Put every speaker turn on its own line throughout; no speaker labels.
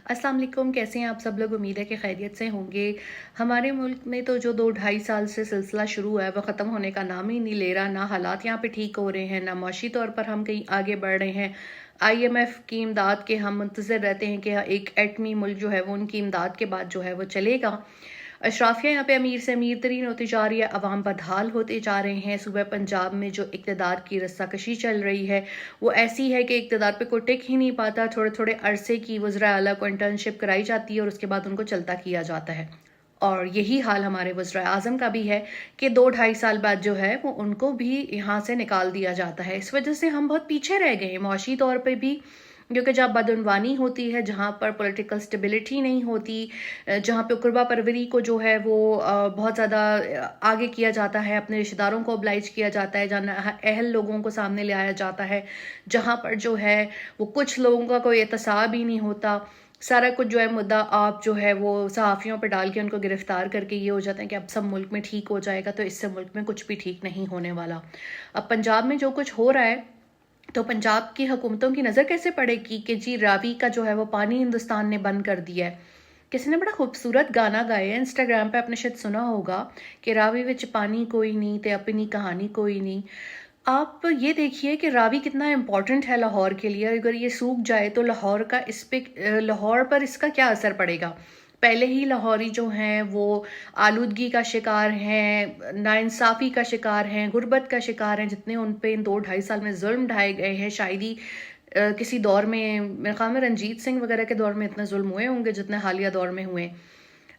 अस्सलाम वालेकुम, कैसे हैं आप सब लोग। उम्मीद है कि खैरियत से होंगे। हमारे मुल्क में तो जो 2 ढाई साल से सिलसिला शुरू हुआ है वो ख़त्म होने का नाम ही नहीं ले रहा। ना हालात यहाँ पे ठीक हो रहे हैं, ना माशी तौर पर हम कहीं आगे बढ़ रहे हैं। IMF की इमदाद के हम मुंतज़िर रहते हैं कि एक एटमी मुल्क जो है वो उनकी इमदाद के बाद जो है वो चलेगा। अशराफिया यहाँ पे अमीर से अमीर तरीन होती जा रही है, अवाम बदहाल होते जा रहे हैं। सूबे पंजाब में जो इक़्तिदार की रस्साकशी चल रही है वो ऐसी है कि इक़्तिदार पे कोई टिक ही नहीं पाता। थोड़े थोड़े अरसे की वज़रा आला को इंटर्नशिप कराई जाती है और उसके बाद उनको चलता किया जाता है। और यही हाल हमारे वज़ीर आज़म का भी है कि 2 ढाई साल बाद जो है वो उनको भी यहाँ से निकाल दिया जाता है। इस वजह से हम बहुत पीछे रह गए हैं मुआशी तौर पे भी, क्योंकि जहाँ बदउनवानी होती है, जहाँ पर पॉलिटिकल स्टेबिलिटी नहीं होती, जहाँ पे कुर्बा परवरी को जो है वो बहुत ज़्यादा आगे किया जाता है, अपने रिश्तेदारों को ओब्लाइज किया जाता है, जहाँ अहल लोगों को सामने ले आया जाता है, जहाँ पर जो है वो कुछ लोगों का कोई एहतसाब ही नहीं होता। सारा कुछ जो है मुद्दा आप जो है वो सहाफ़ियों पर डाल के उनको गिरफ्तार करके ये हो जाता है कि अब सब मुल्क में ठीक हो जाएगा, तो इससे मुल्क में कुछ भी ठीक नहीं होने वाला। अब पंजाब में जो कुछ हो रहा है तो पंजाब की हुकूमतों की नज़र कैसे पड़ेगी कि जी रावी का जो है वो पानी हिंदुस्तान ने बंद कर दिया है। किसी ने बड़ा खूबसूरत गाना गाया है, इंस्टाग्राम पे आपने शायद सुना होगा कि रावी विच पानी कोई नहीं ते अपनी कहानी कोई नहीं। आप ये देखिए कि रावी कितना इम्पोर्टेंट है लाहौर के लिए। अगर ये सूख जाए तो लाहौर पर इसका क्या असर पड़ेगा। पहले ही लाहौरी जो हैं वो आलूदगी का शिकार हैं, नाइंसाफ़ी का शिकार हैं, गुर्बत का शिकार हैं, जितने उन पे इन 2 ढाई साल में जुल्म ढाए गए हैं। शायद ही किसी दौर में, मेरे ख्याल में रंजीत सिंह वगैरह के दौर में इतने जुल्म हुए होंगे जितने हालिया दौर में हुए।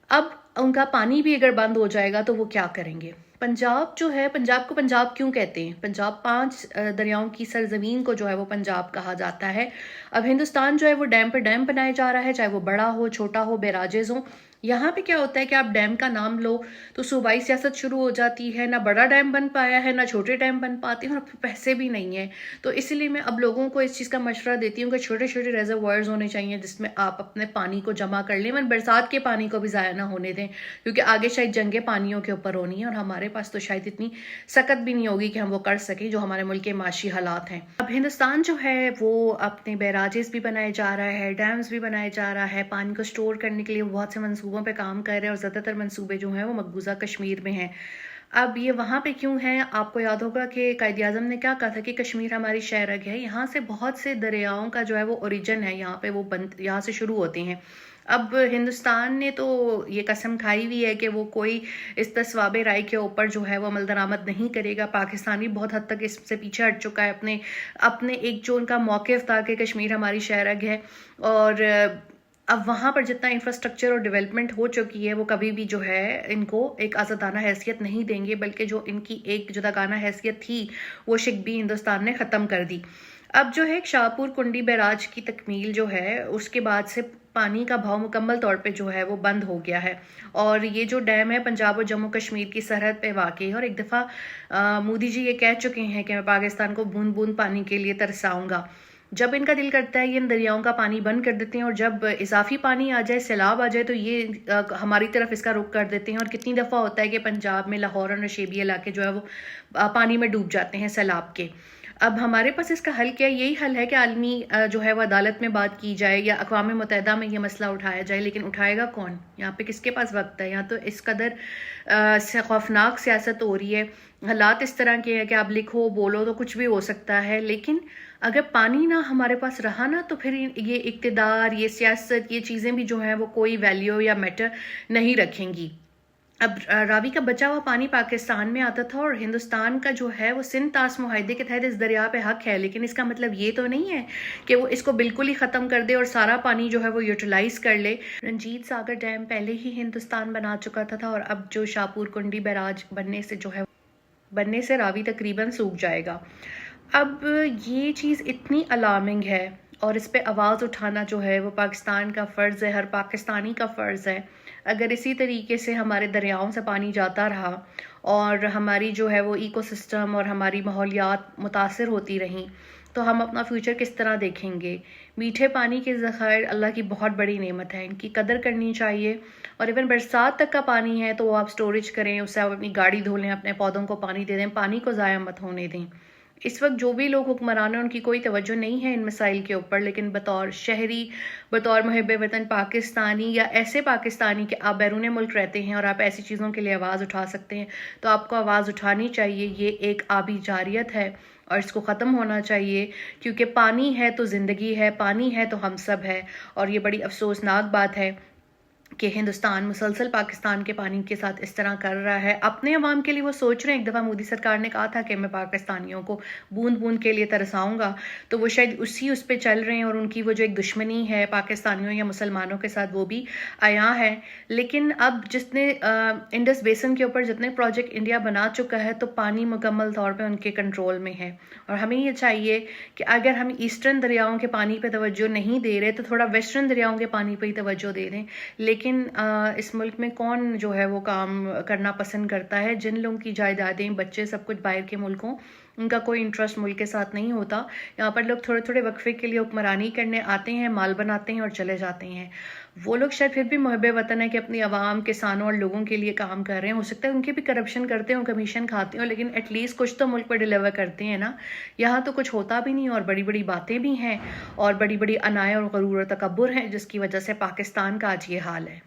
अब उनका पानी भी अगर बंद हो जाएगा तो वो क्या करेंगे। पंजाब जो है, पंजाब को पंजाब क्यों कहते हैं? पंजाब 5 दरियाओं की सरजमीन को जो है वो पंजाब कहा जाता है। अब हिंदुस्तान जो है वो डैम पर डैम बनाया जा रहा है, चाहे वो बड़ा हो, छोटा हो, बैराजेस हो। यहाँ पे क्या होता है कि आप डैम का नाम लो तो सूबाई सियासत शुरू हो जाती है। ना बड़ा डैम बन पाया है, ना छोटे डैम बन पाते हैं, और पैसे भी नहीं है। तो इसलिए मैं अब लोगों को इस चीज़ का मशवरा देती हूँ कि छोटे छोटे रेजर्वायर्स होने चाहिए जिसमें आप अपने पानी को जमा कर लें। बरसात के पानी को भी ज़ाया ना होने दें, क्योंकि आगे शायद जंगे पानियों के ऊपर होनी है और हमारे पास तो शायद इतनी सकत भी नहीं होगी कि हम वो कर सकें जो हमारे मुल्क के माशी हालात हैं। अब हिंदुस्तान जो है वो अपने बैराजेस भी बनाए जा रहा है, डैम्स भी बनाए जा रहा है, पानी को स्टोर करने के लिए बहुत से मंसूबों पे काम कर रहे हैं और ज़्यादातर मंसूबे जो हैं वो मकबूजा कश्मीर में हैं। अब ये वहाँ पे क्यों है? आपको याद होगा कि कायद आज़म ने क्या कहा था कि कश्मीर हमारी शहरग है, यहाँ से बहुत से दरियाओं का जो है वो ओरिजिन है, यहाँ पे वो यहाँ से शुरू होते हैं। अब हिंदुस्तान ने तो ये कसम खाई हुई है कि वो कोई इस तस्वाबे राय के ऊपर जो है वो अमल दरामद नहीं करेगा। पाकिस्तान भी बहुत हद तक इससे पीछे हट चुका है। अपने अपने एक जो उनका मौक़िफ़ था कि कश्मीर हमारी शहरग है, और अब वहाँ पर जितना इंफ्रास्ट्रक्चर और डेवलपमेंट हो चुकी है वो कभी भी जो है इनको एक आज़ादाना हैसियत नहीं देंगे, बल्कि जो इनकी एक जुदागाना हैसियत थी वो शिकबी हिंदुस्तान ने ख़त्म कर दी। अब जो है शाहपुर कुंडी बैराज की तकमील जो है उसके बाद से पानी का भाव मुकम्मल तौर पे जो है वो बंद हो गया है। और ये जो डैम है पंजाब और जम्मू कश्मीर की सरहद पे वाक़ई है, और एक दफ़ा मोदी जी ये कह चुके हैं कि मैं पाकिस्तान को बूंद बूंद पानी के लिए तरसाऊँगा। जब इनका दिल करता है ये इन दरियाओं का पानी बंद कर देते हैं, और जब इजाफी पानी आ जाए, सैलाब आ जाए, तो ये हमारी तरफ इसका रुख कर देते हैं। और कितनी दफ़ा होता है कि पंजाब में लाहौर और नशेबी इलाके जो है वो पानी में डूब जाते हैं सैलाब के। अब हमारे पास इसका हल क्या है? यही हल है कि आलमी जो है वो अदालत में बात की जाए या अक़वाम मुत्तहिदा में ये मसला उठाया जाए। लेकिन उठाएगा कौन? यहाँ पे किसके पास वक्त है? यहाँ तो इस कदर खौफनाक सियासत हो रही है, हालात इस तरह के हैं कि आप लिखो बोलो तो कुछ भी हो सकता है। लेकिन अगर पानी ना हमारे पास रहा ना तो फिर ये इक़्तिदार, ये सियासत, ये चीज़ें भी जो हैं वो कोई वैल्यू या मैटर नहीं रखेंगी। अब रावी का बचा हुआ पानी पाकिस्तान में आता था, और हिंदुस्तान का जो है वो सिंध तास मुआहदे के तहत इस दरिया पे हक है। लेकिन इसका मतलब ये तो नहीं है कि वो इसको बिल्कुल ही ख़त्म कर दे और सारा पानी जो है वो यूटिलाइज़ कर ले। रंजीत सागर डैम पहले ही हिंदुस्तान बना चुका था, और अब जो शाहपुर कुंडी बैराज बनने से रावी तकरीबन सूख जाएगा। अब ये चीज़ इतनी अलार्मिंग है, और इस पे आवाज़ उठाना जो है वो पाकिस्तान का फ़र्ज़ है, हर पाकिस्तानी का फ़र्ज़ है। अगर इसी तरीके से हमारे दरियाओं से पानी जाता रहा और हमारी जो है वो इकोसिस्टम और हमारी माहौलियात मुतासर होती रहीं, तो हम अपना फ्यूचर किस तरह देखेंगे। मीठे पानी के ज़खायर अल्लाह की बहुत बड़ी नेमत है, इनकी कदर करनी चाहिए। और इवन बरसात तक का पानी है तो वो आप स्टोरेज करें, उससे आप अपनी गाड़ी धो लें, अपने पौधों को पानी दे दें, पानी को ज़ाया मत होने दें। इस वक्त जो भी लोग हुक्मरान हैं उनकी कोई तवज्जो नहीं है इन मसाइल के ऊपर, लेकिन बतौर शहरी, बतौर मुहिब वतन पाकिस्तानी या ऐसे पाकिस्तानी कि आप बैरून मुल्क रहते हैं और आप ऐसी चीज़ों के लिए आवाज़ उठा सकते हैं, तो आपको आवाज़ उठानी चाहिए। ये एक आबी जारियत है और इसको ख़त्म होना चाहिए, क्योंकि पानी है तो ज़िंदगी है, पानी है तो हम सब है। और ये बड़ी अफसोसनाक बात है کہ ہندوستان مسلسل پاکستان کے پانی کے ساتھ اس طرح کر رہا ہے۔ اپنے عوام کے لیے وہ سوچ رہے ہیں، ایک دفعہ مودی سرکار نے کہا تھا کہ میں پاکستانیوں کو بوند بوند کے لیے ترساؤں گا، تو وہ شاید اس پہ چل رہے ہیں، اور ان کی وہ جو ایک دشمنی ہے پاکستانیوں یا مسلمانوں کے ساتھ وہ بھی عیاں ہے۔ لیکن اب جتنے انڈس بیسن کے اوپر جتنے پروجیکٹ انڈیا بنا چکا ہے، تو پانی مکمل طور پہ ان کے کنٹرول میں ہے، اور ہمیں یہ چاہیے کہ اگر ہم ایسٹرن دریاؤں کے پانی پہ توجہ نہیں دے رہے تو تھوڑا ویسٹرن دریاؤں کے پانی پہ ہی توجہ دے دیں۔ لیکن اس ملک میں کون جو ہے وہ کام کرنا پسند کرتا ہے؟ جن لوگوں کی جائیدادیں، بچے، سب کچھ باہر کے ملکوں، ان کا کوئی انٹرسٹ ملک کے ساتھ نہیں ہوتا۔ یہاں پر لوگ تھوڑے تھوڑے وقفے کے لیے حکمرانی کرنے آتے ہیں، مال بناتے ہیں اور چلے جاتے ہیں۔ وہ لوگ شاید پھر بھی محب وطن ہے کہ اپنی عوام، کسانوں اور لوگوں کے لیے کام کر رہے ہیں۔ ہو سکتا ہے ان کے بھی کرپشن کرتے ہوں، کمیشن کھاتے ہوں، لیکن ایٹ لیسٹ کچھ تو ملک پہ ڈیلیور کرتے ہیں نا۔ یہاں تو کچھ ہوتا بھی نہیں، اور بڑی بڑی باتیں بھی ہیں، اور بڑی بڑی انائے اور غرور و تکبر ہیں، جس کی وجہ سے پاکستان کا آج یہ حال ہے۔